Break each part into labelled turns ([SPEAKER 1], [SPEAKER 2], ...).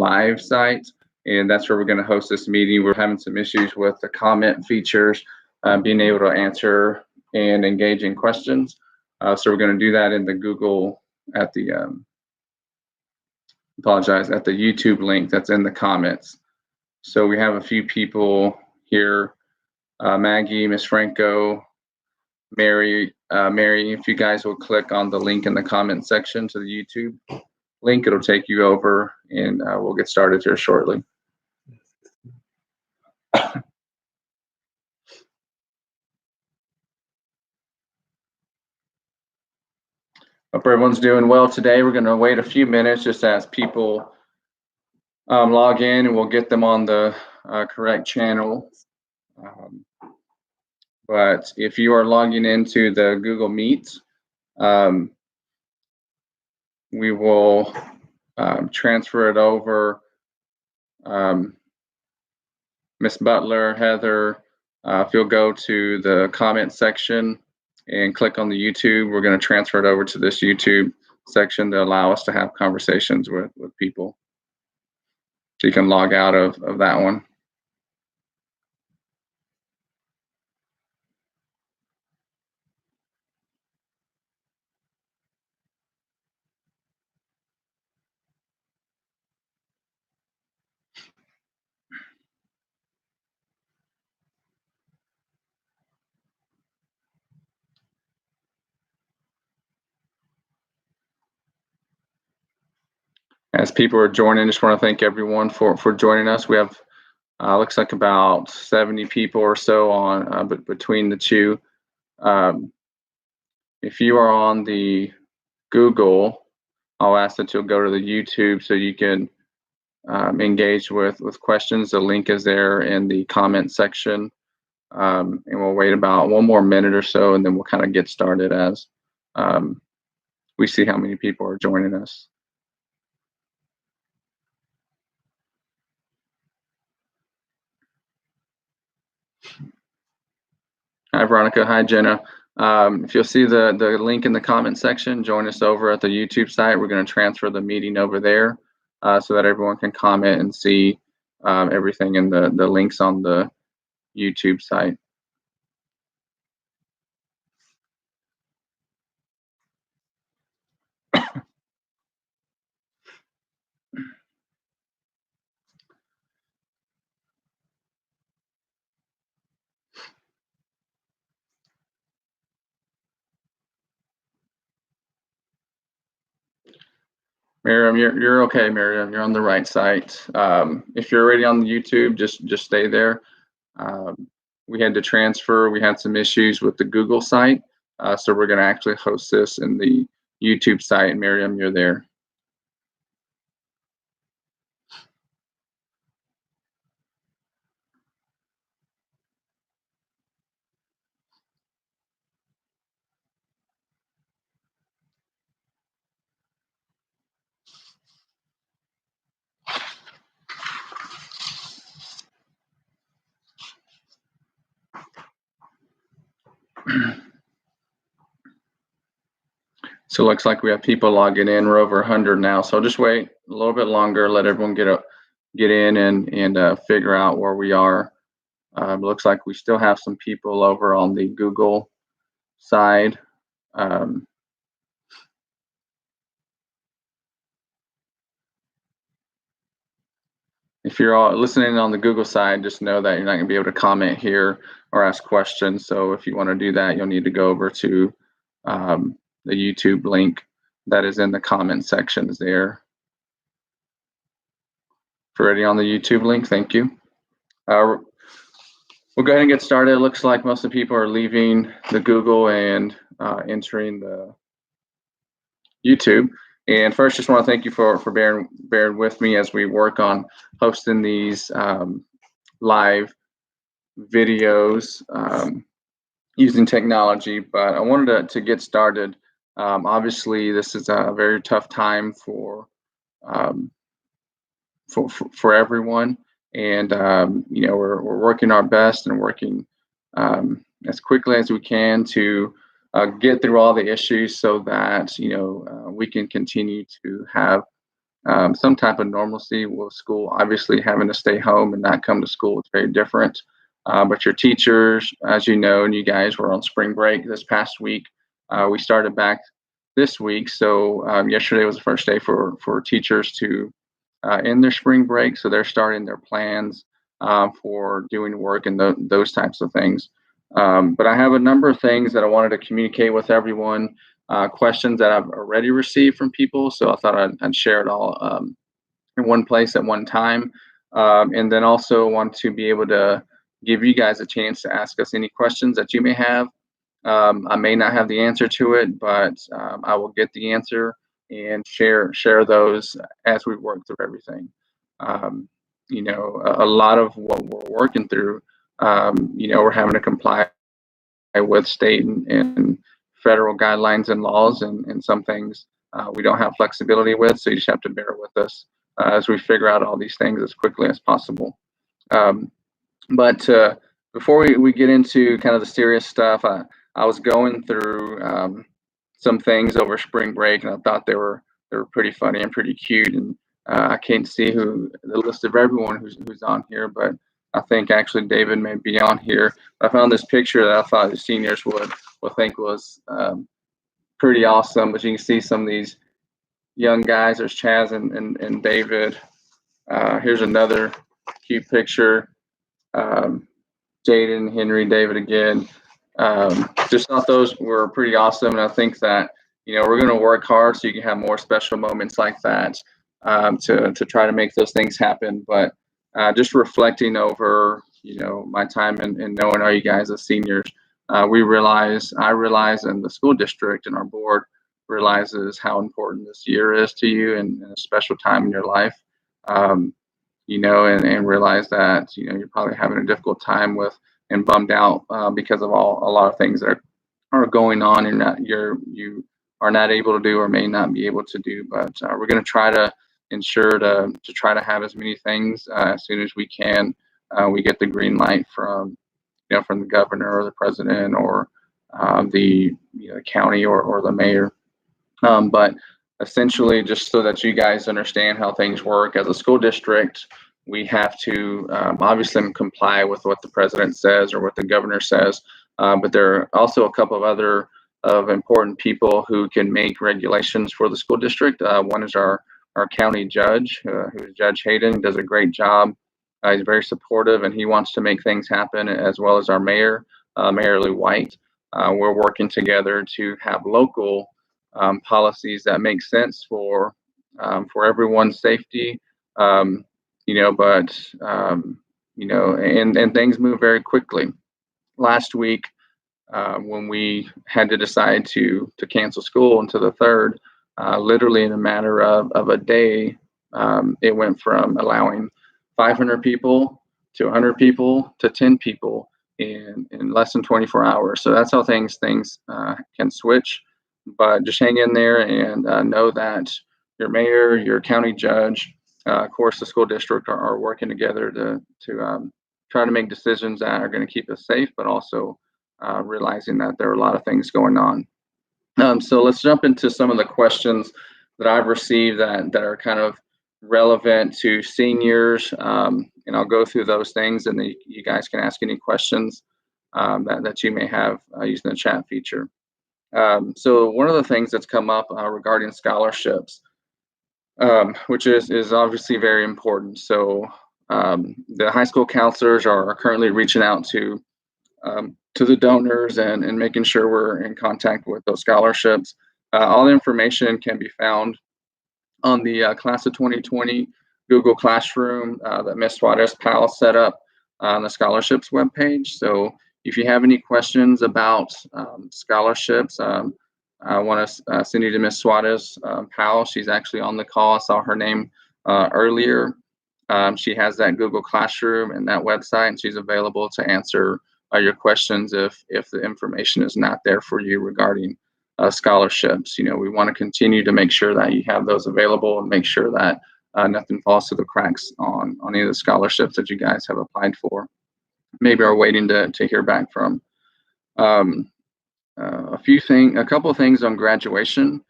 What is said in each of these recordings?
[SPEAKER 1] live site, and that's where we're going to host this meeting. We're having some issues with the comment features, being able to answer and engage in questions. So we're going to do that in the Google at the at the YouTube link that's in the comments. So we have a few people here, Maggie, Miss Franco, Mary, if you guys will click on the link in the comment section to the YouTube link, it'll take you over, and we'll get started here shortly. Hope everyone's doing well today. We're going to wait a few minutes just as people log in, and we'll get them on the correct channel. But if you are logging into the Google Meet, we will transfer it over. Miss Butler, Heather, if you'll go to the comment section and click on the YouTube, we're going to transfer it over to this YouTube section to allow us to have conversations with people. So you can log out of that one. As people are joining, just want to thank everyone for joining us. We have looks like about 70 people or so on between the two. If you are on the Google, I'll ask that you'll go to the YouTube so you can engage with questions. The link is there in the comment section, and we'll wait about one more minute or so, and then we'll kind of get started as we see how many people are joining us. Hi, Veronica. Hi, Jenna. If you'll see the link in the comment section, join us over at the YouTube site. We're going to transfer the meeting over there so that everyone can comment and see everything in the links on the YouTube site. Miriam, you're okay, Miriam. You're on the right site. If you're already on the YouTube, just stay there. We had to transfer. We had some issues with the Google site, so we're going to actually host this in the YouTube site. Miriam, you're there. So it looks like we have people logging in. We're over 100 now. So I'll just wait a little bit longer, let everyone get in and figure out where we are. It looks like we still have some people over on the Google side. If you're all listening on the Google side, just know that you're not going to be able to comment here or ask questions. So if you want to do that, you'll need to go over to the YouTube link that is in the comment sections there. If you're already on the YouTube link, thank you. We'll go ahead and get started. It looks like most of the people are leaving the Google and entering the YouTube. And first, just want to thank you for bearing with me as we work on hosting these live videos using technology. But I wanted to get started. Obviously, this is a very tough time for everyone, and you know, we're working our best and working as quickly as we can to get through all the issues so that, you know, we can continue to have some type of normalcy with school. Obviously, having to stay home and not come to school is very different. But your teachers, as you know, and you guys were on spring break this past week. We started back this week, so yesterday was the first day for teachers to end their spring break. So they're starting their plans for doing work and those types of things. But I have a number of things that I wanted to communicate with everyone. Questions that I've already received from people, so I thought I'd share it all in one place at one time, and then also want to be able to give you guys a chance to ask us any questions that you may have. I may not have the answer to it, but I will get the answer and share those as we work through everything. A lot of what we're working through, we're having to comply with state and federal guidelines and laws, and some things we don't have flexibility with. So you just have to bear with us as we figure out all these things as quickly as possible. But before we get into kind of the serious stuff, I was going through some things over spring break, and I thought they were pretty funny and pretty cute. And I can't see the list of everyone who's on here, but I think actually David may be on here. I found this picture that I thought the seniors would think was pretty awesome. But you can see some of these young guys. There's Chaz and David. Here's another cute picture. Jaden, Henry, David again. Just thought those were pretty awesome, and I think that we're going to work hard so you can have more special moments like that to try to make those things happen. But just reflecting over my time and knowing all you guys as seniors, I realize, and the school district and our board realizes how important this year is to you and a special time in your life. And realize that you're probably having a difficult time with and bummed out because of a lot of things that are going on and that you are not able to do or may not be able to do. But we're going to try to ensure to try to have as many things as soon as we can. We get the green light from the governor or the president or the county or the mayor. But essentially, just so that you guys understand how things work as a school district, we have to obviously comply with what the president says or what the governor says. But there are also a couple of other important people who can make regulations for the school district. One is our county judge, who is Judge Hayden. He does a great job. He's very supportive, and he wants to make things happen, as well as our mayor, Mayor Lou White. We're working together to have local policies that make sense for everyone's safety, and things move very quickly. Last week, when we had to decide to cancel school until the 3rd, literally in a matter of a day, it went from allowing 500 people to 100 people to 10 people in less than 24 hours. So that's how things can switch. But just hang in there and know that your mayor, your county judge, of course, the school district are working together to try to make decisions that are going to keep us safe, but also realizing that there are a lot of things going on. So let's jump into some of the questions that I've received that are kind of relevant to seniors, and I'll go through those things, and then you guys can ask any questions that you may have using the chat feature. So one of the things that's come up regarding scholarships, which is obviously very important. So the high school counselors are currently reaching out to the donors and making sure we're in contact with those scholarships. All the information can be found on the Class of 2020 Google Classroom that Ms. Suarez Powell set up on the scholarships webpage. So if you have any questions about scholarships, I want to send you to Ms. Suarez Powell. She's actually on the call. I saw her name earlier. She has that Google Classroom and that website, and she's available to answer your questions if the information is not there for you regarding scholarships. We want to continue to make sure that you have those available and make sure that nothing falls through the cracks on any of the scholarships that you guys have applied for, maybe are waiting to hear back from. A couple of things on graduation.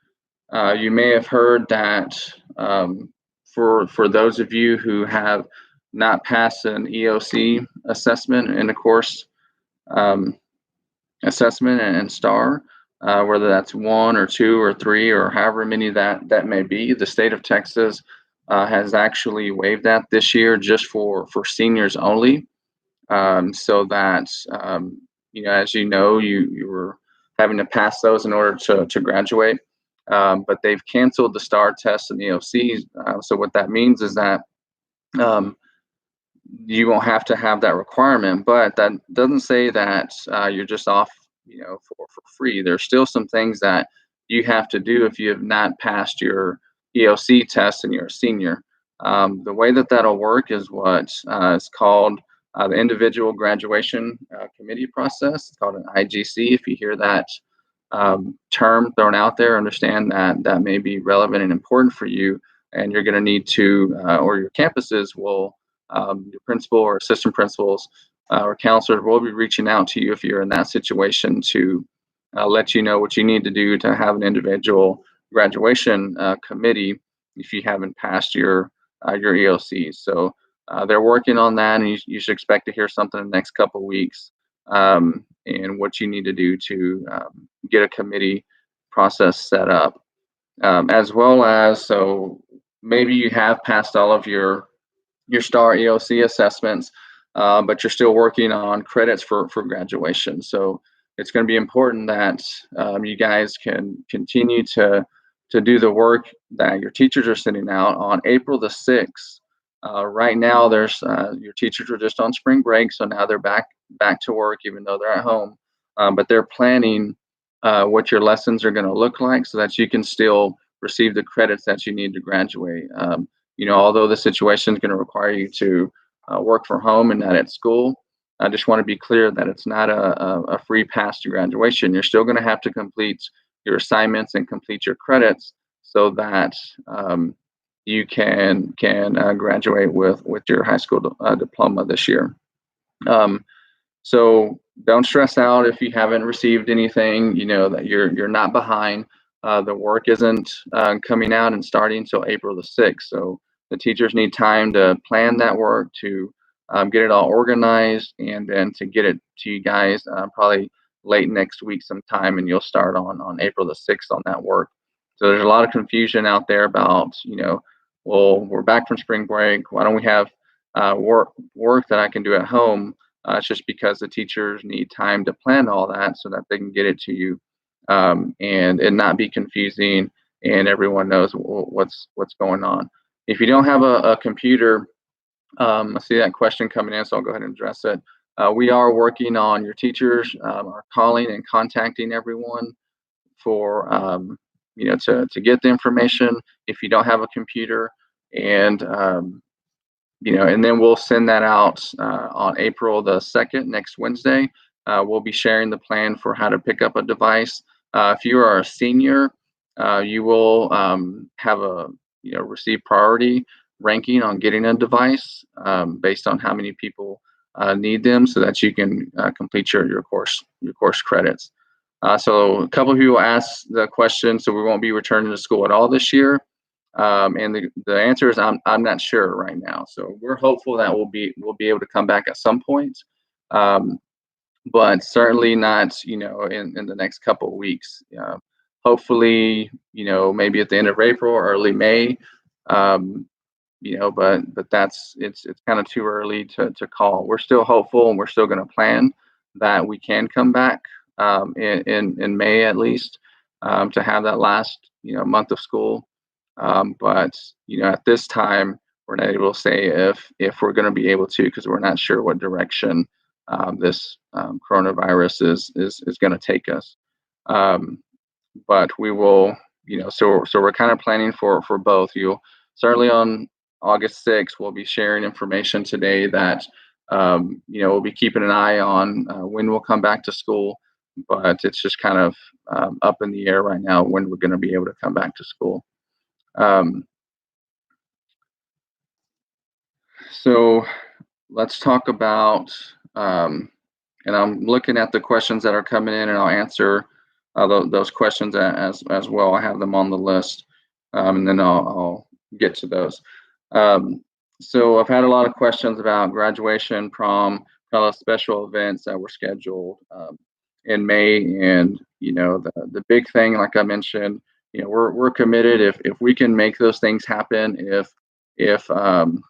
[SPEAKER 1] You may have heard that for those of you who have not passed an EOC assessment in the course um, assessment and STAR, whether that's 1 or 2 or 3 or however many that may be, the state of Texas has actually waived that this year just for seniors only, so that as you know, you were having to pass those in order to graduate. But they've canceled the STAR test and the EOCs. So what that means is that um, you won't have to have that requirement, but that doesn't say that you're just off, for free. There's still some things that you have to do if you have not passed your EOC test and you're a senior. The way that that'll work is what is called the Individual Graduation Committee process. It's called an IGC. If you hear that term thrown out there, understand that that may be relevant and important for you, and you're going to need to, or your campuses will, your principal or assistant principals or counselors will be reaching out to you if you're in that situation to let you know what you need to do to have an individual graduation committee if you haven't passed your EOCs. So they're working on that, and you should expect to hear something in the next couple of weeks, and what you need to do to get a committee process set up, as well as, so maybe you have passed all of your STAR EOC assessments, but you're still working on credits for graduation. So it's going to be important that you guys can continue to do the work that your teachers are sending out on April the 6th. Right now, there's your teachers are just on spring break, so now they're back to work, even though they're at home. But they're planning what your lessons are going to look like, so that you can still receive the credits that you need to graduate. Although the situation is going to require you to work from home and not at school, I just want to be clear that it's not a free pass to graduation. You're still going to have to complete your assignments and complete your credits so that you can graduate with your high school diploma this year. So don't stress out if you haven't received anything. You know that you're not behind. The work isn't coming out and starting until April the 6th. So the teachers need time to plan that work, to get it all organized, and then to get it to you guys probably late next week sometime, and you'll start on April the 6th on that work. So there's a lot of confusion out there about, well, we're back from spring break. Why don't we have work that I can do at home? It's just because the teachers need time to plan all that so that they can get it to you, and it not be confusing, and everyone knows what's going on. If you don't have a computer, I see that question coming in, so I'll go ahead and address it. We are working on, your teachers are calling and contacting everyone for to get the information if you don't have a computer, and and then we'll send that out on April the 2nd, next Wednesday. We'll be sharing the plan for how to pick up a device. If you are a senior, you will have receive priority ranking on getting a device based on how many people need them, so that you can complete your course credits. So a couple of people asked the question, so we won't be returning to school at all this year. And the answer is I'm not sure right now. So we're hopeful that we'll be able to come back at some point, but certainly not in the next couple of weeks. Hopefully maybe at the end of April or early May. But that's it's kind of too early to call. We're still hopeful, and we're still going to plan that we can come back in May at least, to have that last month of school. But at this time, we're not able to say if we're going to be able to, because we're not sure what direction this coronavirus is going to take us. But we will, so we're kind of planning for both. You'll certainly on August 6th, we'll be sharing information today that we'll be keeping an eye on when we'll come back to school. But it's just kind of up in the air right now when we're going to be able to come back to school. So let's talk about, and I'm looking at the questions that are coming in, and I'll answer those questions as well. I have them on the list, and then I'll get to those. Um, so I've had a lot of questions about graduation, prom, kind of special events that were scheduled in May, and the big thing, like I mentioned, we're committed. If we can make those things happen, if if the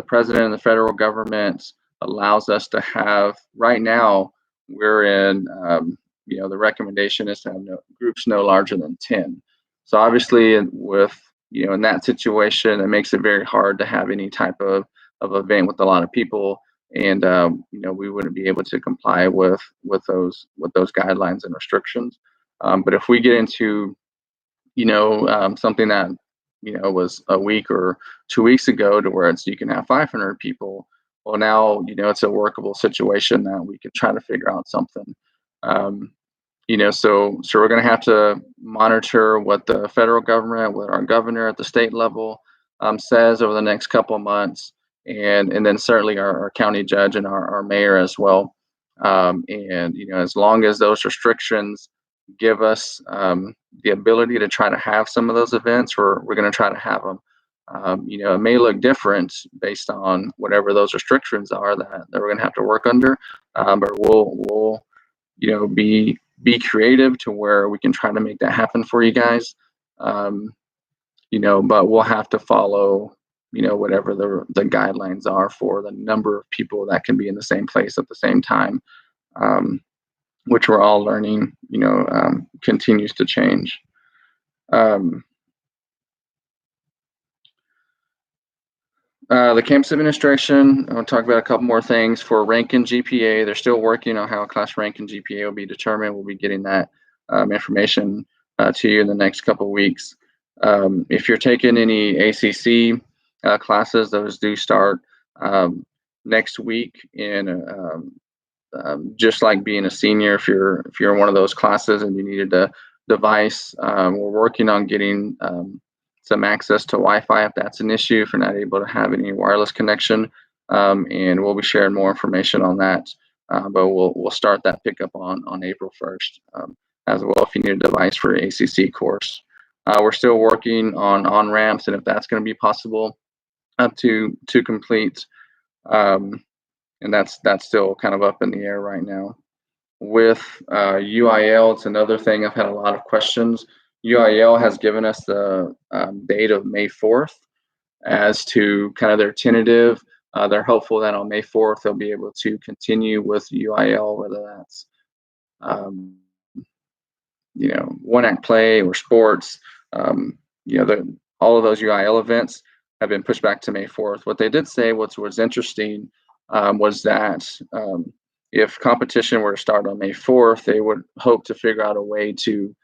[SPEAKER 1] president and the federal government allows us to have, right now, we're in, the recommendation is to have groups no larger than 10. So obviously, with, in that situation, it makes it very hard to have any type of event with a lot of people. And, we wouldn't be able to comply with those guidelines and restrictions. But if we get into something that was a week or 2 weeks ago, to where it's you can have 500 people. Well, now it's a workable situation that we could try to figure out something. Um, so we're going to have to monitor what the federal government, what our governor at the state level says over the next couple of months, and then certainly our county judge and our mayor as well. And as long as those restrictions give us the ability to try to have some of those events, we're going to try to have them. It may look different based on whatever those restrictions are that we're going to have to work under, but we'll be creative to where we can try to make that happen for you guys. Um, but we'll have to follow whatever the guidelines are for the number of people that can be in the same place at the same time, um, which we're all learning continues to change. um, the campus administration, I'll talk about a couple more things. For rank and GPA, they're still working on how class rank and GPA will be determined. We'll be getting that information to you in the next couple of weeks. If you're taking any ACC classes, those do start next week. Just like being a senior, if you're in one of those classes and you needed a device, we're working on getting some access to Wi-Fi if that's an issue, if you're not able to have any wireless connection. And we'll be sharing more information on that. But we'll start that pickup on April 1st as well, if you need a device for your ACC course. We're still working on ramps, and if that's going to be possible to complete. And that's still kind of up in the air right now. With UIL, it's another thing I've had a lot of questions. UIL has given us the date of May 4th as to kind of their tentative. They're hopeful that on May 4th they'll be able to continue with UIL, whether that's um, one act play or sports. All of those UIL events have been pushed back to May 4th. What they did say, what was interesting, was that if competition were to start on May 4th, they would hope to figure out a way to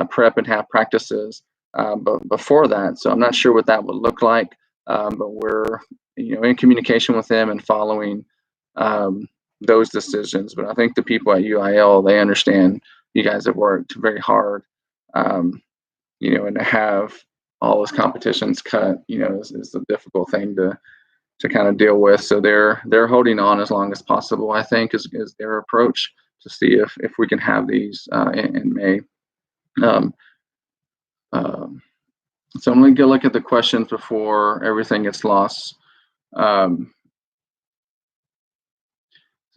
[SPEAKER 1] prep and have practices but before that. So I'm not sure what that would look like, but we're in communication with them and following those decisions. But I think the people at UIL, they understand you guys have worked very hard, and to have all those competitions cut, is a difficult thing to kind of deal with. So they're holding on as long as possible, I think, is their approach, to see if we can have these in May. Um, so I'm going to go look at the questions before everything gets lost. So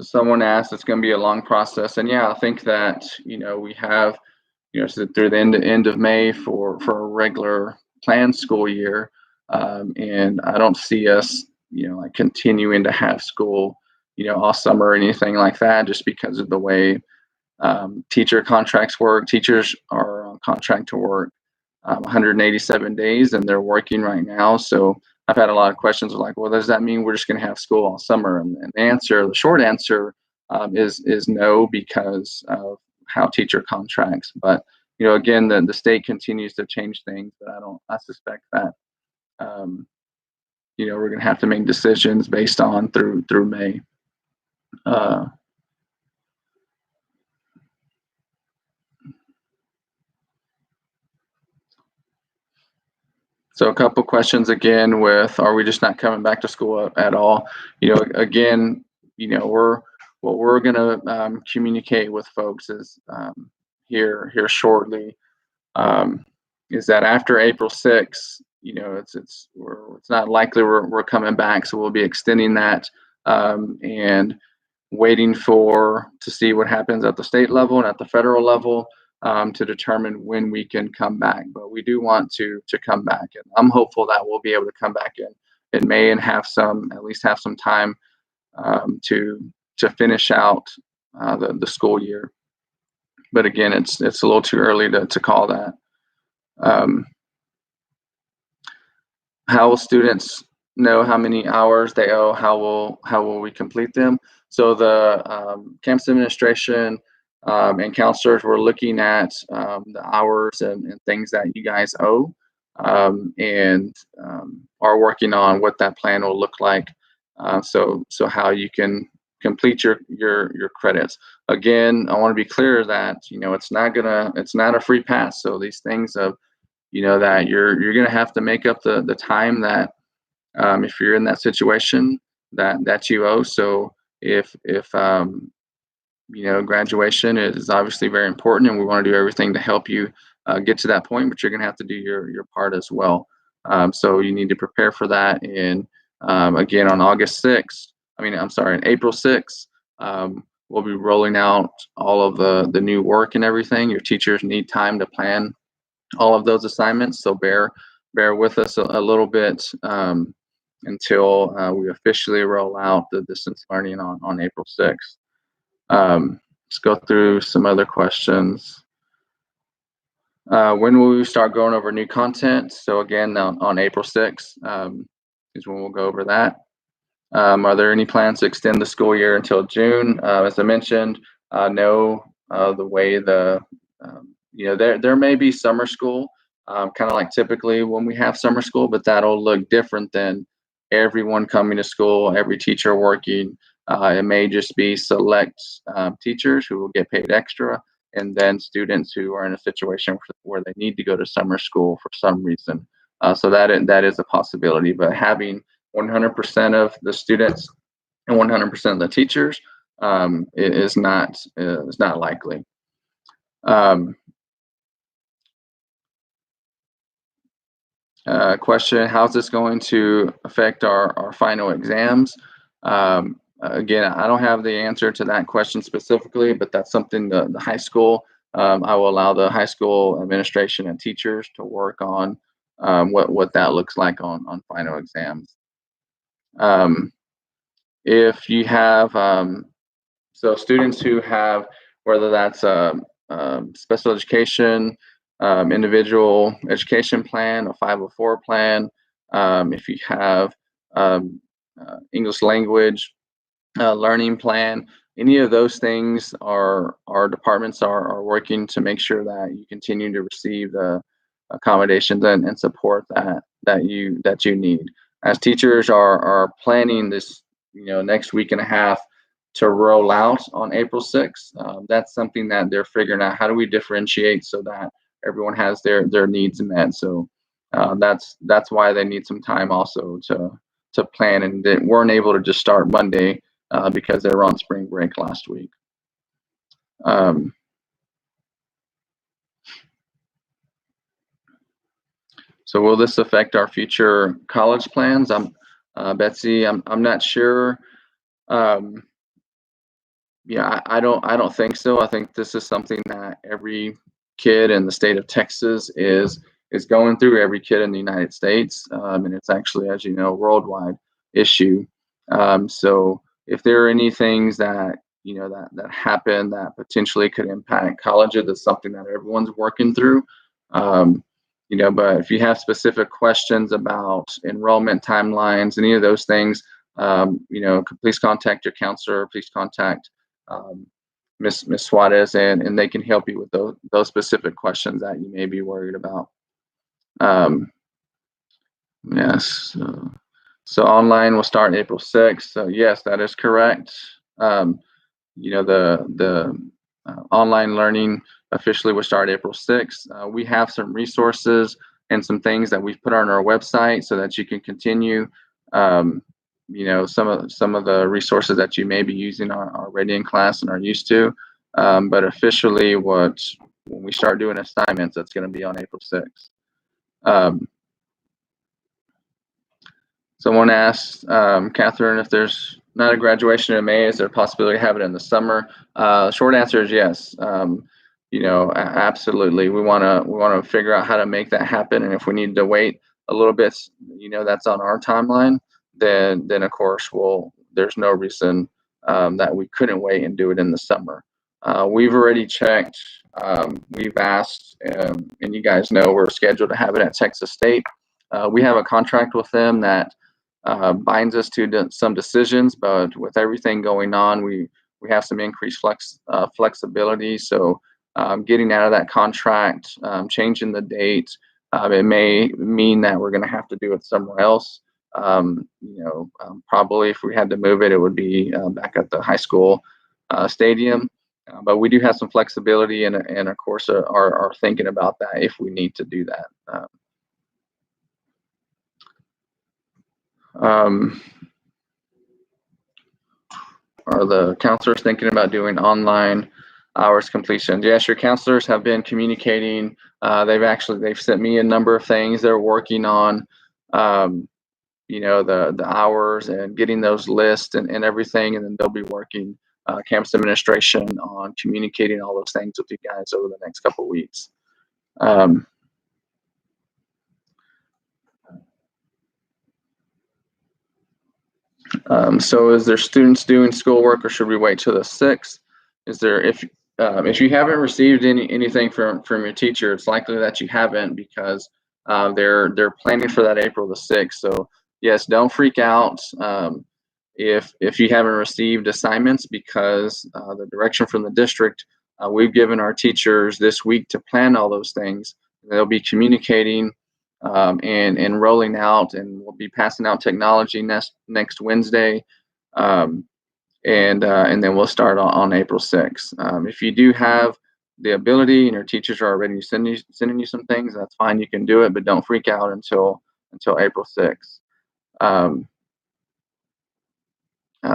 [SPEAKER 1] someone asked, it's going to be a long process, and yeah, I think that we have so through the end of May for a regular planned school year, and I don't see us like continuing to have school all summer or anything like that, just because of the way teacher contracts work. Teachers are on contract to work 187 days, and they're working right now. So I've had a lot of questions like, well, does that mean we're just going to have school all summer? And the short answer is no, because of how teacher contracts. But again, the state continues to change things, but I suspect that we're going to have to make decisions based on through May. So a couple questions again with, are we just not coming back to school at all? Again, what we're going to communicate with folks is here shortly, is that after April 6th, it's not likely we're coming back, so we'll be extending that, and waiting to see what happens at the state level and at the federal level, to determine when we can come back. But we do want to come back, and I'm hopeful that we'll be able to come back in May and at least have some time, to finish out the school year. But again, it's a little too early to call that. How will students know how many hours they owe? How will we complete them? So the campus administration, and counselors were looking at the hours and things that you guys owe, and are working on what that plan will look like. So how you can complete your credits. Again, I want to be clear that it's not a free pass. So these things of that you're going to have to make up the time that, if you're in that situation, that you owe. So if graduation is obviously very important, and we want to do everything to help you get to that point, but you're going to have to do your part as well. So you need to prepare for that. And again, on April 6th, we'll be rolling out all of the new work and everything. Your teachers need time to plan all of those assignments, so bear with us a little bit, until we officially roll out the distance learning on April 6th. Let's go through some other questions. When will we start going over new content? So again, on April 6th, is when we'll go over that. Are there any plans to extend the school year until June? As I mentioned, no. The way there may be summer school, kind of like typically when we have summer school, but that'll look different than everyone coming to school, every teacher working. It may just be select teachers who will get paid extra, and then students who are in a situation where they need to go to summer school for some reason. So that is a possibility. But having 100% of the students and 100% of the teachers, is not likely. Question: how's this going to affect our final exams? Again, I don't have the answer to that question specifically, but that's something the high school, I will allow the high school administration and teachers to work on, what that looks like on final exams. If you have so students who have, whether that's special education, individual education plan, a 504 plan, if you have English language learning plan, any of those things, our departments are working to make sure that you continue to receive the accommodations and support that you need. As teachers are planning this, next week and a half to roll out on April 6th, that's something that they're figuring out. How do we differentiate so that everyone has their needs met? So that's why they need some time also to plan, and they weren't able to just start Monday, because they were on spring break last week. So will this affect our future college plans? Betsy, I'm not sure. Yeah, I don't think so. I think this is something that every kid in the state of Texas is going through. Every kid in the United States, and it's actually, as you know, a worldwide issue. So if there are any things that that happen that potentially could impact colleges, that's something that everyone's working through. But if you have specific questions about enrollment timelines, any of those things, please contact your counselor. Please contact Miss Suarez, and they can help you with those specific questions that you may be worried about. Yes. So online will start April 6th. So yes, that is correct. The online learning officially will start April 6th. We have some resources and some things that we've put on our website so that you can continue. Some of the resources that you may be using are already in class and are used to. But officially, when we start doing assignments, that's going to be on April 6th. Someone asked Catherine if there's not a graduation in May, is there a possibility to have it in the summer? Short answer is yes. Absolutely. We want to figure out how to make that happen, and if we need to wait a little bit, that's on our timeline. Then of course there's no reason that we couldn't wait and do it in the summer. We've already checked. We've asked, and you guys know we're scheduled to have it at Texas State. We have a contract with them that binds us to some decisions, but with everything going on, we have some increased flexibility. So getting out of that contract, changing the date, it may mean that we're going to have to do it somewhere else. Probably if we had to move it, it would be back at the high school stadium. But we do have some flexibility, and of course are thinking about that if we need to do that. Are the counselors thinking about doing online hours completion? Yes, your counselors have been communicating. They've sent me a number of things they're working on. The hours and getting those lists and everything, and then they'll be working campus administration on communicating all those things with you guys over the next couple of weeks. So is there students doing schoolwork, or should we wait till the 6th? If you haven't received anything from your teacher, it's likely that you haven't, because they're planning for that April the 6th. So yes, don't freak out if you haven't received assignments, because the direction from the district, we've given our teachers this week to plan all those things. They'll be communicating and rolling out, and we'll be passing out technology next Wednesday, and then we'll start on April 6th. If you do have the ability and your teachers are already sending you some things, that's fine, you can do it, but don't freak out until April 6th.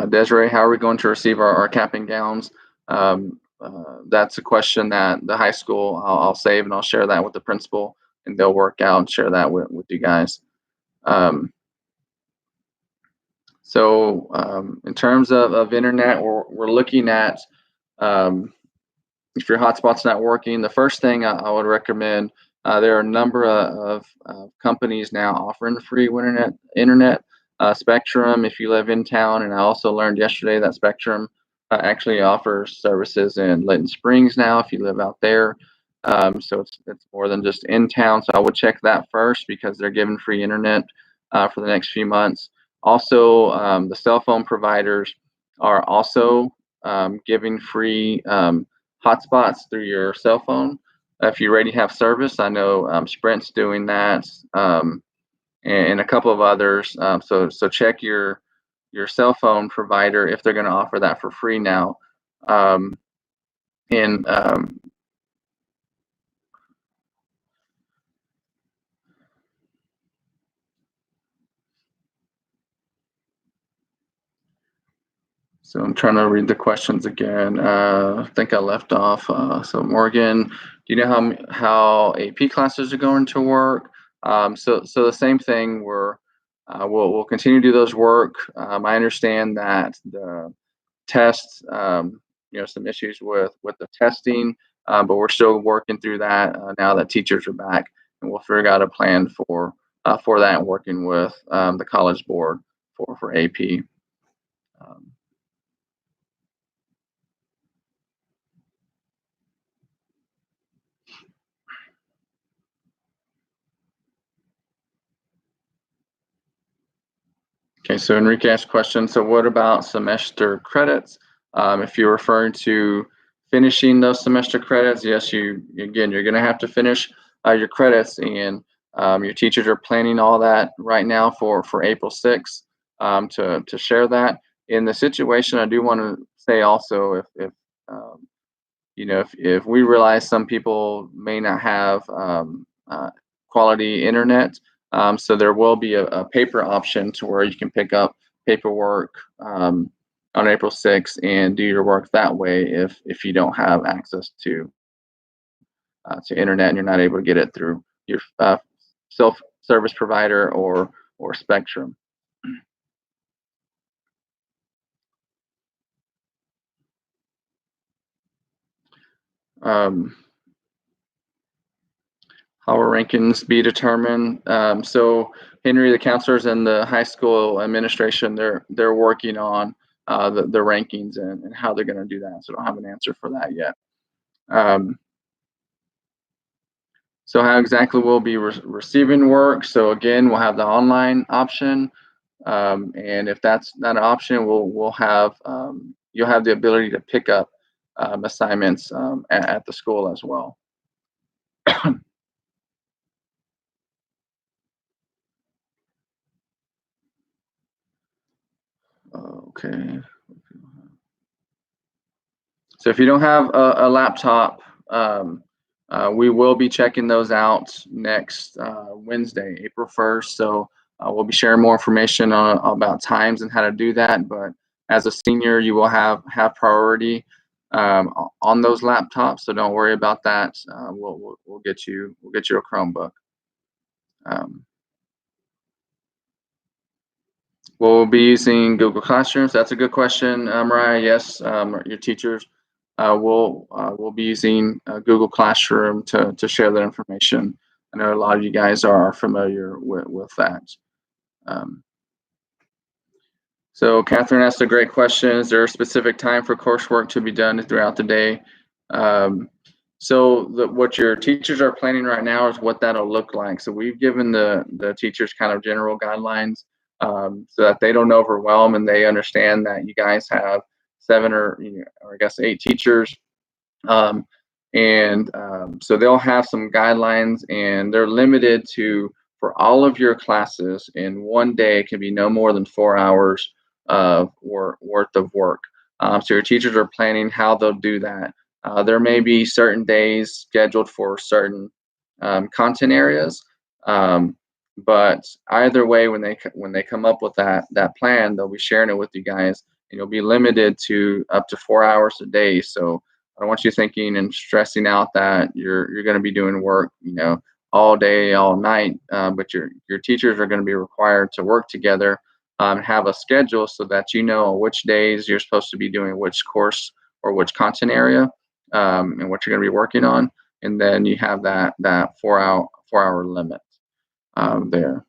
[SPEAKER 1] Desiree, how are we going to receive our cap and gowns? That's a question that the high school, I'll save and I'll share that with the principal, and they'll work out and share that with you guys. In terms of internet, we're looking at, if your hotspot's not working, the first thing I would recommend, there are a number of companies now offering free internet. Spectrum, if you live in town, and I also learned yesterday that Spectrum actually offers services in Lytton Springs now if you live out there. So it's more than just in town. So I would check that first, because they're giving free internet for the next few months. Also, the cell phone providers are also giving free hotspots through your cell phone if you already have service. I know Sprint's doing that, and a couple of others. So check your cell phone provider if they're going to offer that for free now. So I'm trying to read the questions again. I think I left off. So Morgan, do you know how AP classes are going to work? So the same thing. We'll continue to do those work. I understand that the tests, some issues with the testing, but we're still working through that now that teachers are back, and we'll figure out a plan for that, and working with the College Board for AP. Okay, so Enrique asked a question. So what about semester credits? If you're referring to finishing those semester credits, yes, you're going to have to finish your credits, and your teachers are planning all that right now for April 6th to share that. In the situation, I do want to say also, if we realize some people may not have quality internet, so there will be a paper option to where you can pick up paperwork on April 6th and do your work that way if you don't have access to internet and you're not able to get it through your self-service provider or Spectrum. Um, how will rankings be determined? So Henry, the counselors and the high school administration, they're working on the rankings and how they're going to do that. So I don't have an answer for that yet. Um, so how exactly we'll be receiving work? So again, we'll have the online option, and if that's not an option, we'll have you'll have the ability to pick up assignments at the school as well. Okay. So if you don't have a laptop, um, we will be checking those out next Wednesday, April 1st. So we'll be sharing more information about times and how to do that. But as a senior, you will have priority on those laptops. So don't worry about that. We'll get you a Chromebook. Um, we'll be using Google Classrooms. That's a good question, Mariah. Yes, your teachers we'll be using Google Classroom to share that information. I know a lot of you guys are familiar with that. Um, so Catherine asked a great question. Is there a specific time for coursework to be done throughout the day? Um, what your teachers are planning right now is what that'll look like. So we've given the teachers kind of general guidelines so that they don't overwhelm and they understand that you guys have seven or I guess eight teachers. Um, so they'll have some guidelines and they're limited to, for all of your classes in one day, it can be no more than 4 hours of worth of work. So your teachers are planning how they'll do that. There may be certain days scheduled for certain content areas, um, but either way, when they come up with that plan, they'll be sharing it with you guys, and you'll be limited to up to 4 hours a day. So I don't want you thinking and stressing out that you're going to be doing work, all day, all night. But your teachers are going to be required to work together, have a schedule so that you know which days you're supposed to be doing which course or which content area, and what you're going to be working on, and then you have that 4 hour limit there.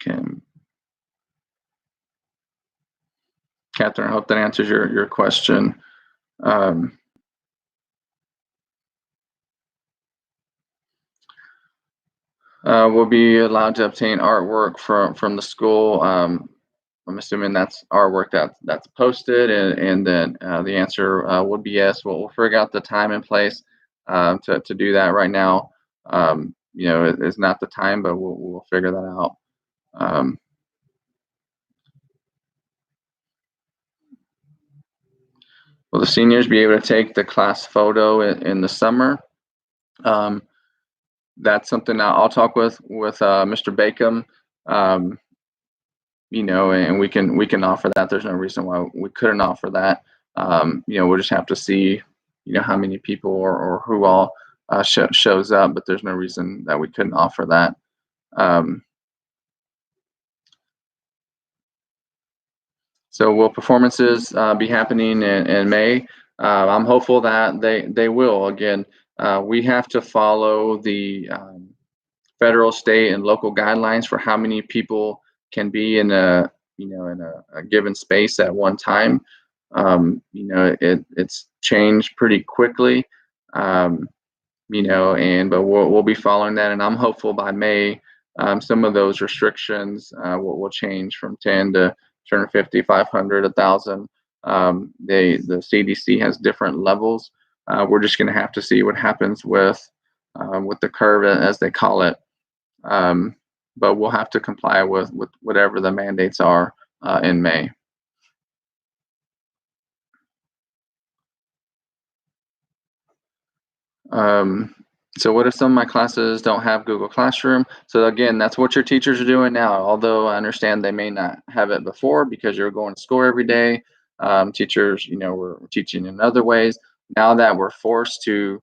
[SPEAKER 1] Okay, Catherine, I hope that answers your question. Um, will be allowed to obtain artwork from the school. I'm assuming that's artwork that's posted, and then the answer would be yes. We'll figure out the time and place to do that. Right now, it's not the time, but we'll figure that out. Um, will the seniors be able to take the class photo in the summer? Um, that's something I'll talk with Mr. Bacon. Um, and we can offer that. There's no reason why we couldn't offer that. We'll just have to see, how many people or who all shows up, but there's no reason that we couldn't offer that. Um, so will performances be happening in May? I'm hopeful that they will. Again, we have to follow the federal, state, and local guidelines for how many people can be in a given space at one time. It's changed pretty quickly. Um, but we'll be following that, and I'm hopeful by May, some of those restrictions will change from 10 to 250, 500, 1,000. The CDC has different levels. We're just going to have to see what happens with the curve, as they call it. Um, but we'll have to comply with whatever the mandates are in May. Um, so what if some of my classes don't have Google Classroom? So again, that's what your teachers are doing now. Although I understand they may not have it before because you're going to school every day. Teachers, we're teaching in other ways. Now that we're forced to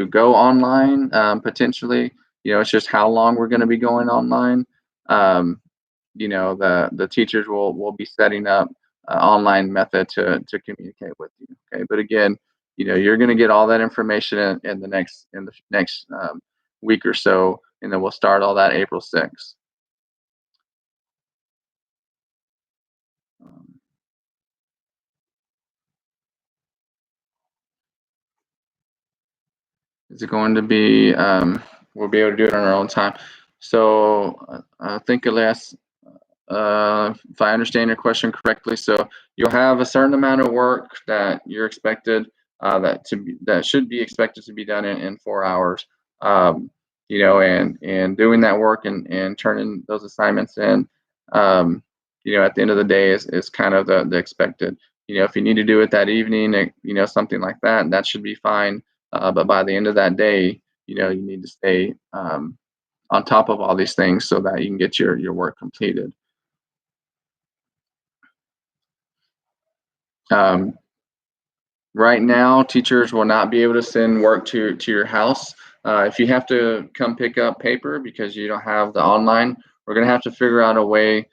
[SPEAKER 1] go online, potentially, it's just how long we're going to be going online. The teachers will be setting up online method to communicate with you. Okay, but again, you're going to get all that information in the next week or so, and then we'll start all that April 6th. Um, is it going to be? We'll be able to do it on our own time. So I think, Elias, if I understand your question correctly, so you'll have a certain amount of work that you're expected that should be expected to be done in 4 hours. And doing that work and turning those assignments in, at the end of the day is kind of the expected. If you need to do it that evening, something like that, that should be fine. But by the end of that day, you need to stay on top of all these things so that you can get your work completed. Um, right now, teachers will not be able to send work to your house. If you have to come pick up paper because you don't have the online, we're going to have to figure out a way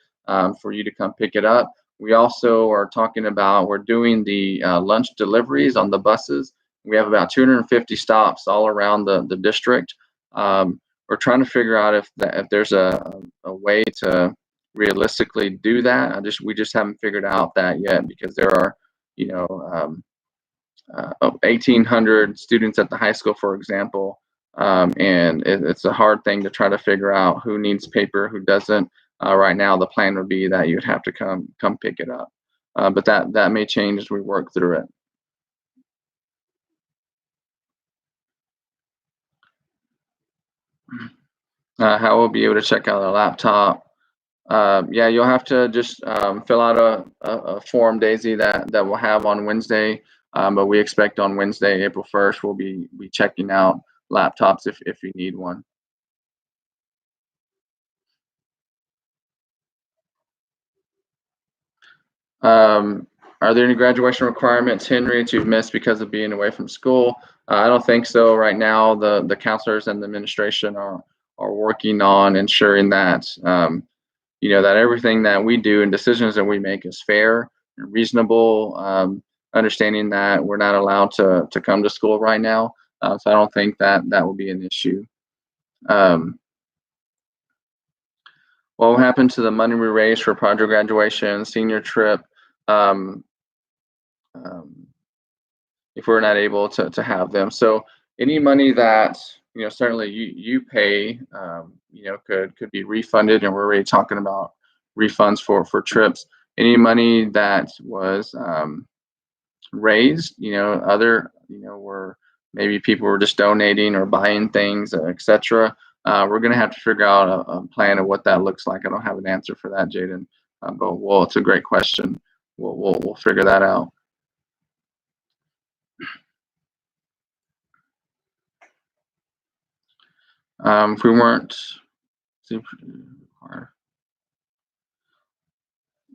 [SPEAKER 1] for you to come pick it up. We also are talking about, we're doing the lunch deliveries on the buses. We have about 250 stops all around the district. We're trying to figure out if there's a way to realistically do that. We just haven't figured out that yet, because there are, you know, 1,800 students at the high school, for example, and it's a hard thing to try to figure out who needs paper, who doesn't. Right now, the plan would be that you'd have to come pick it up, but that may change as we work through it. How we'll be able to check out a laptop. Yeah, you'll have to just fill out a form, Daisy, that we'll have on Wednesday. But we expect on Wednesday, April 1st, we'll be checking out laptops if you need one. Um, are there any graduation requirements, Henry, that you've missed because of being away from school? I don't think so. Right now, the counselors and the administration are working on ensuring that that everything that we do and decisions that we make is fair and reasonable. Understanding that we're not allowed to come to school right now, so I don't think that will be an issue. Um, what will happen to the money we raise for project graduation, senior trip? Um, um, if we're not able to have them. So any money that certainly you pay, could be refunded, and we're already talking about refunds for trips. Any money that was raised, other, where maybe people were just donating or buying things, etc. We're going to have to figure out a plan of what that looks like. I don't have an answer for that, Jaden, but well, it's a great question. We'll figure that out. If we weren't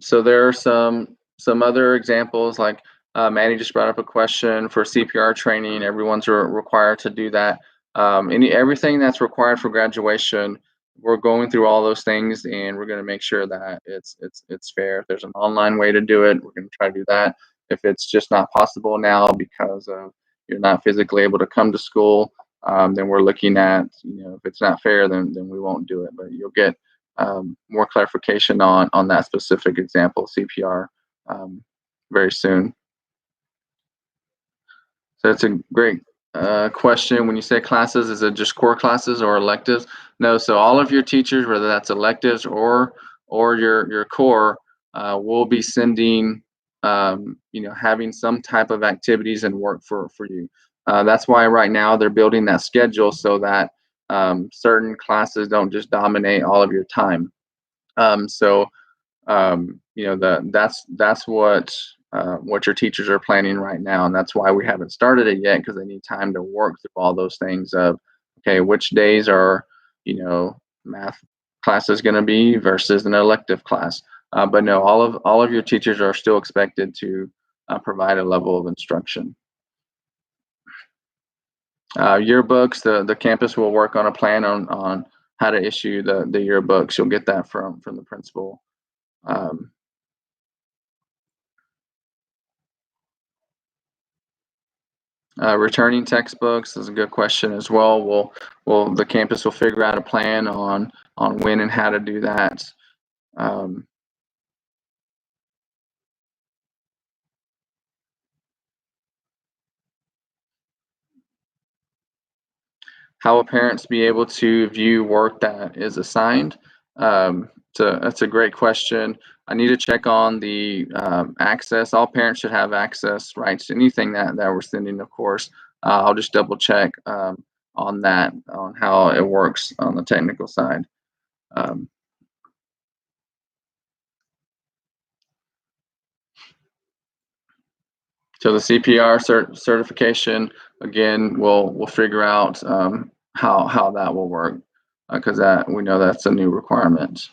[SPEAKER 1] so there are some other examples, like Maddie just brought up a question for CPR training. Everyone's required to do that. Everything that's required for graduation, we're going through all those things, and we're going to make sure that it's fair. If there's an online way to do it, we're going to try to do that. If it's just not possible now because of you're not physically able to come to school, then we're looking at, if it's not fair, then we won't do it. But you'll get more clarification on that specific example, CPR, very soon. So that's a great question. When you say classes, is it just core classes or electives? No. So all of your teachers, whether that's electives or your core, will be sending, having some type of activities and work for you. That's why right now they're building that schedule so that certain classes don't just dominate all of your time. So that's what your teachers are planning right now, and that's why we haven't started it yet, because they need time to work through all those things of, okay, which days are math classes going to be versus an elective class. But no, all of your teachers are still expected to provide a level of instruction. Yearbooks, the campus will work on a plan on how to issue the yearbooks. You'll get that from the principal. Returning textbooks is a good question as well. The campus will figure out a plan on when and how to do that. Um, how will parents be able to view work that is assigned? That's a great question. I need to check on the access. All parents should have access rights to anything that we're sending, of course. I'll just double check on that, on how it works on the technical side. Um, so the CPR certification, again, we'll figure out how that will work because that we know that's a new requirement.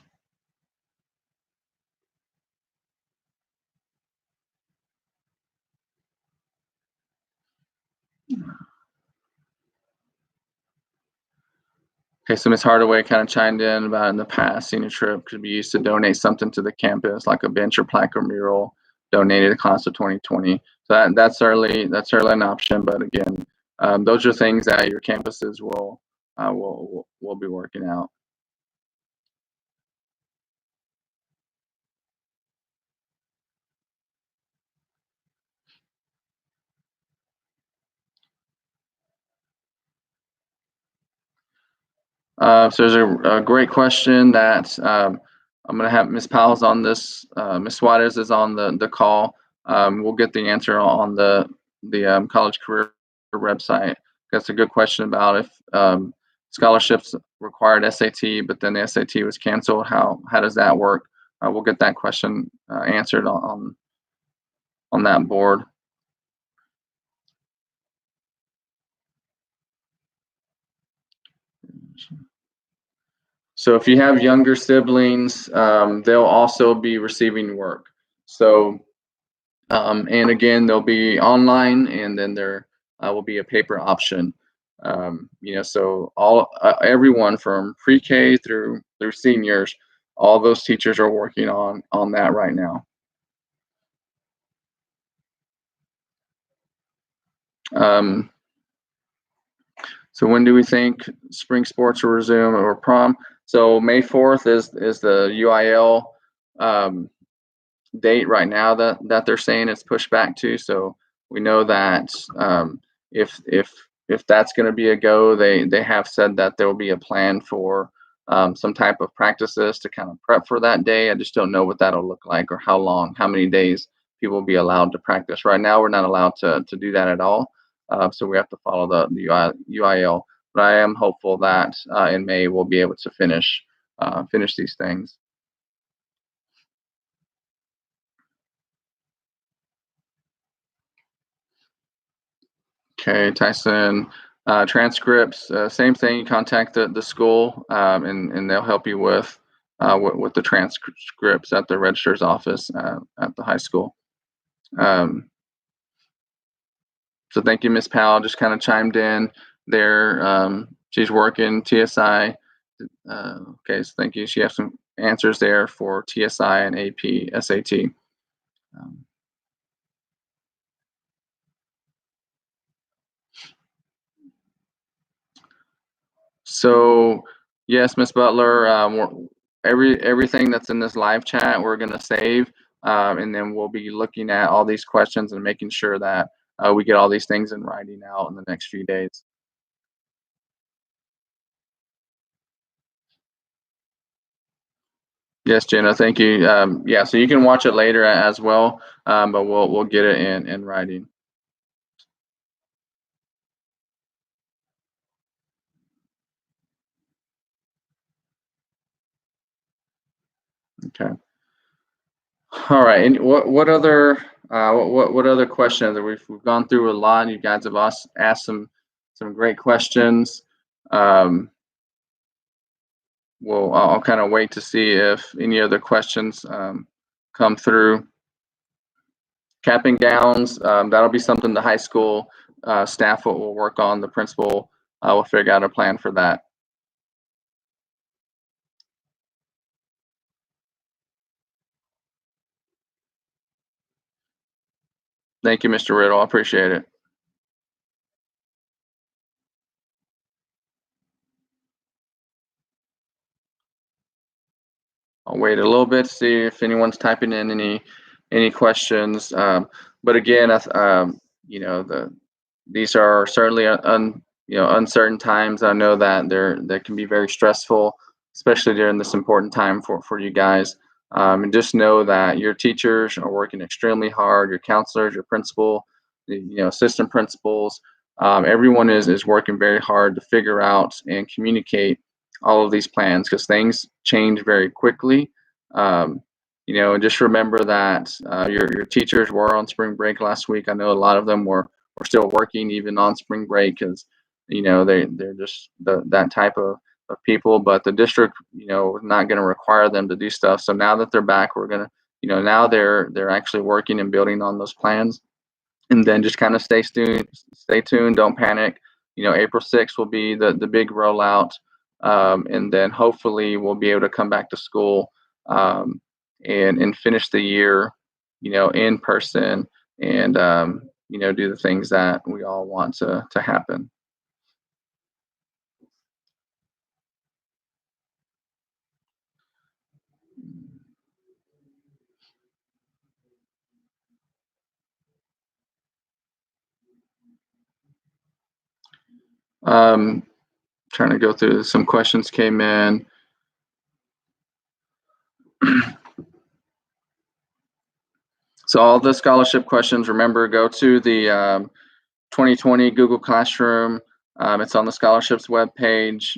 [SPEAKER 1] Okay, so Ms. Hardaway kind of chimed in about in the past, senior trip could be used to donate something to the campus, like a bench or plaque or mural donated to class of 2020. So that's certainly an option. But again, those are things that your campuses will be working out. So there's a great question that I'm going to have Ms. Powell's on this. Ms. Suarez is on the call. We'll get the answer on the college career website. That's a good question about if scholarships required SAT, but then the SAT was canceled. How does that work? We'll get that question answered on that board. So if you have younger siblings, they'll also be receiving work. So and again, they'll be online, and then there will be a paper option. So everyone from pre-K through seniors, all those teachers are working on that right now. Um, so when do we think spring sports will resume or prom? So May 4th is the UIL date right now that they're saying it's pushed back to. So we know that if that's going to be a go, they have said that there will be a plan for some type of practices to kind of prep for that day. I just don't know what that'll look like or how long, how many days people will be allowed to practice. Right now, we're not allowed to do that at all. So we have to follow the UIL. But I am hopeful that in May we'll be able to finish these things. Okay, Tyson. Transcripts, same thing. You contact the school, and they'll help you with the transcripts at the registrar's office at the high school. Um, so thank you, Miss Powell. Just kind of chimed in there. She's working TSI. Okay, so thank you. She has some answers there for TSI and AP SAT. Um, So, yes, Miss Butler, everything that's in this live chat, we're going to save, and then we'll be looking at all these questions and making sure that we get all these things in writing out in the next few days. Yes, Jenna, thank you. Yeah, so you can watch it later as well, but we'll get it in writing. Okay. All right. And what other questions? We've gone through a lot. You guys have asked some great questions. Um, I'll kind of wait to see if any other questions come through. Cap and gowns, that'll be something the high school staff will work on. The principal will figure out a plan for that. Thank you, Mr. Riddle. I appreciate it. I'll wait a little bit to see if anyone's typing in any questions. But again, you know, these are certainly uncertain times. I know that they can be very stressful, especially during this important time for you guys. And just know that your teachers are working extremely hard. Your counselors, your principal, assistant principals, everyone is working very hard to figure out and communicate all of these plans because things change very quickly. Um, and just remember that your teachers were on spring break last week. I know a lot of them were still working even on spring break because they're just that type of people. But the district, is not going to require them to do stuff. So now that they're back, we're gonna, now they're actually working and building on those plans. And then just kind of stay tuned, don't panic. April 6th will be the big rollout, and then hopefully we'll be able to come back to school, and finish the year, in person, and do the things that we all want to happen. Um, Trying to go through some questions came in. So all the scholarship questions, remember, go to the 2020 Google Classroom. It's on the scholarships webpage.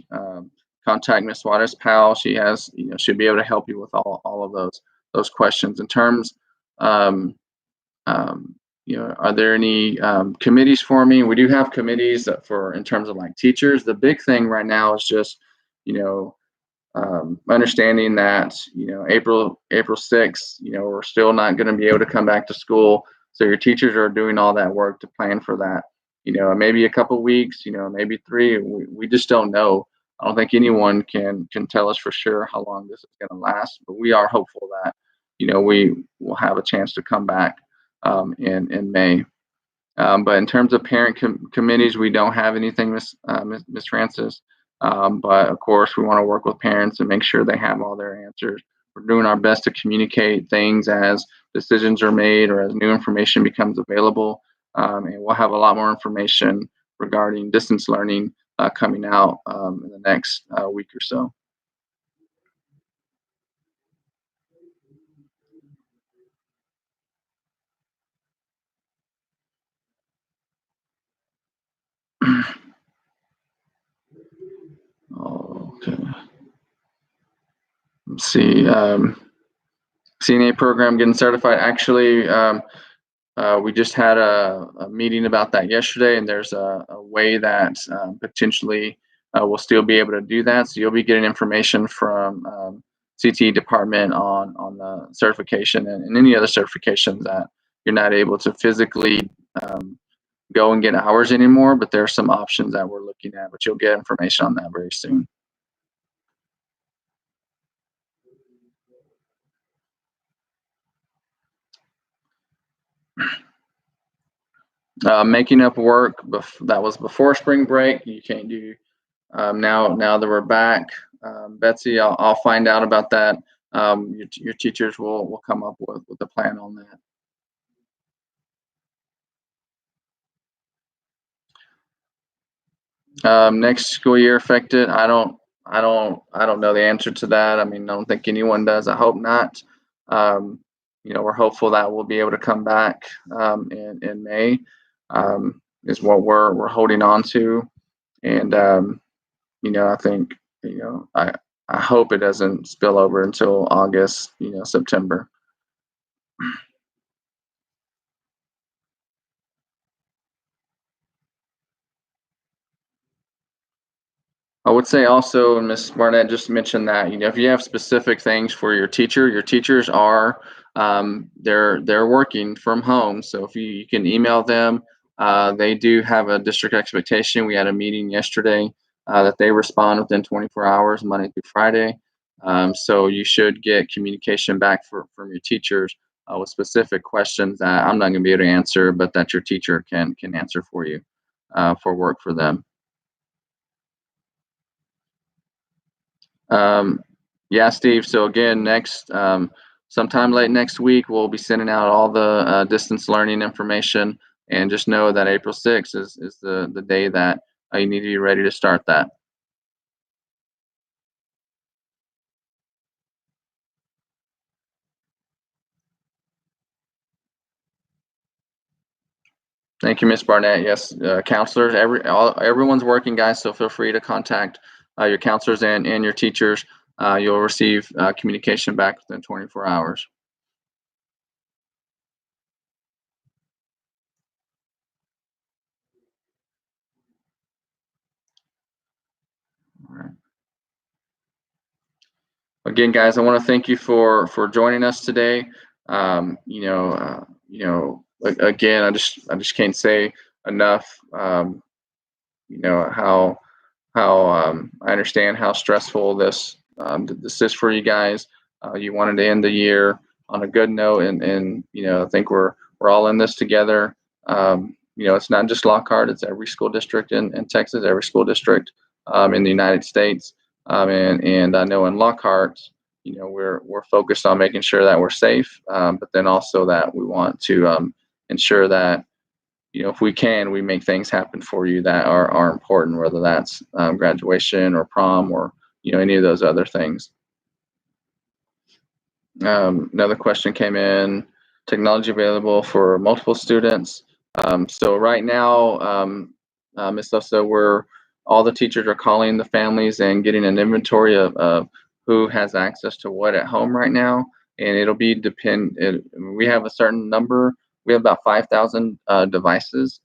[SPEAKER 1] Contact Miss Waters Powell. She has, she'll be able to help you with all of those questions. In terms, um, are there any committees for me? We do have committees for in terms of like teachers. The big thing right now is just, you know, understanding that April 6th, we're still not going to be able to come back to school. So your teachers are doing all that work to plan for that. Maybe a couple weeks, maybe 3. We just don't know. I don't think anyone can tell us for sure how long this is going to last, but we are hopeful that we will have a chance to come back in May. But in terms of parent committees, we don't have anything, Miss Francis. But of course, we want to work with parents and make sure they have all their answers. We're doing our best to communicate things as decisions are made or as new information becomes available. And we'll have a lot more information regarding distance learning coming out in the next week or so. Okay. Let's see. CNA program getting certified. Actually, we just had a meeting about that yesterday, and there's a way that potentially we'll still be able to do that. So you'll be getting information from CTE department on the certification and any other certifications that you're not able to physically go and get hours anymore. But there are some options that we're looking at, but you'll get information on that very soon. Making up work that was before spring break, you can't do now that we're back. Betsy, I'll find out about that. Your teachers will come up with a plan on that. Next school year affected. I don't know the answer to that. I mean, I don't think anyone does. I hope not. Um, we're hopeful that we'll be able to come back in May. Is what we're holding on to, and I think I hope it doesn't spill over until August, September. I would say also, and Ms. Barnett just mentioned that, if you have specific things for your teachers are they're working from home. So if you can email them, they do have a district expectation. We had a meeting yesterday that they respond within 24 hours, Monday through Friday. So you should get communication back from your teachers with specific questions that I'm not going to be able to answer, but that your teacher can answer for you for work for them. Um, Yeah, Steve. So again, sometime late next week, we'll be sending out all the distance learning information, and just know that April 6th is the day that you need to be ready to start that. Thank you, Miss Barnett. Yes, counselors, everyone's working, guys. So feel free to contact your counselors and your teachers. You'll receive communication back within 24 hours. All right. Again, guys, I want to thank you for joining us today. Again, I just can't say enough. How I understand how stressful this is for you guys. You wanted to end the year on a good note, and I think we're all in this together. It's not just Lockhart; it's every school district in Texas, every school district in the United States, and I know in Lockhart, we're focused on making sure that we're safe, but then also that we want to ensure that if we can, we make things happen for you that are important, whether that's graduation or prom or any of those other things. Another question came in: technology available for multiple students. So right now, Ms. Sosa, all the teachers are calling the families and getting an inventory of who has access to what at home right now, and it'll be we have a certain number. We have about 5,000 devices,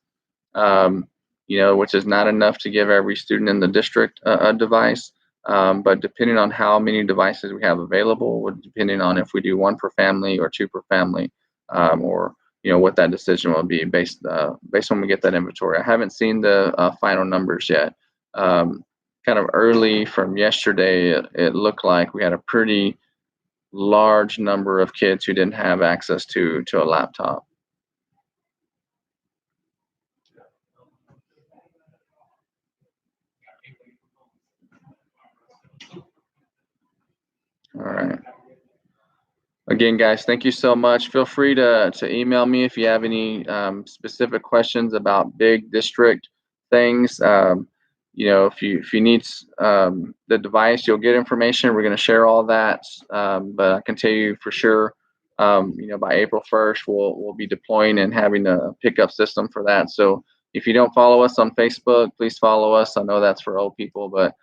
[SPEAKER 1] which is not enough to give every student in the district a device. But depending on how many devices we have available, depending on if we do one per family or two per family, or what that decision will be based when we get that inventory. I haven't seen the final numbers yet. Kind of early from yesterday, it looked like we had a pretty large number of kids who didn't have access to a laptop. All right. Again, guys, thank you so much. Feel free to email me if you have any specific questions about big district things. If you need the device, you'll get information. We're going to share all that, but I can tell you for sure, by April 1st, we'll be deploying and having a pickup system for that. So if you don't follow us on Facebook, please follow us. I know that's for old people, but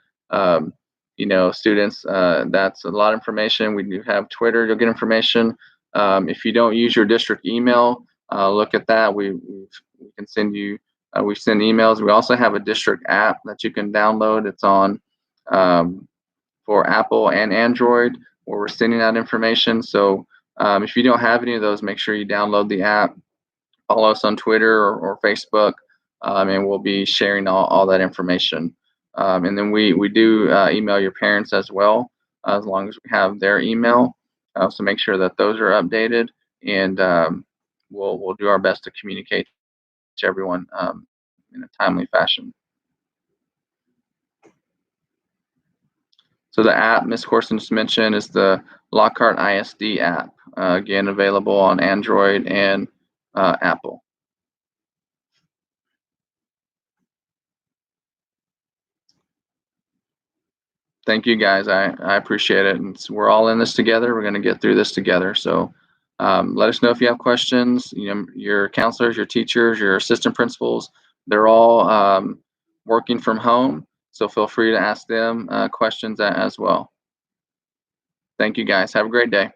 [SPEAKER 1] students, that's a lot of information. We do have Twitter, you'll get information. If you don't use your district email, look at that. We can send you, we send emails. We also have a district app that you can download. It's on for Apple and Android, where we're sending out information. So if you don't have any of those, make sure you download the app, follow us on Twitter or Facebook, and we'll be sharing all that information. And then we do email your parents as well, as long as we have their email. So make sure that those are updated, and we'll do our best to communicate to everyone in a timely fashion. So the app Ms. Corson just mentioned is the Lockhart ISD app, again available on Android and Apple. Thank you, guys. I appreciate it. And we're all in this together. We're going to get through this together. So let us know if you have questions. Your counselors, your teachers, your assistant principals, they're all working from home. So feel free to ask them questions as well. Thank you, guys. Have a great day.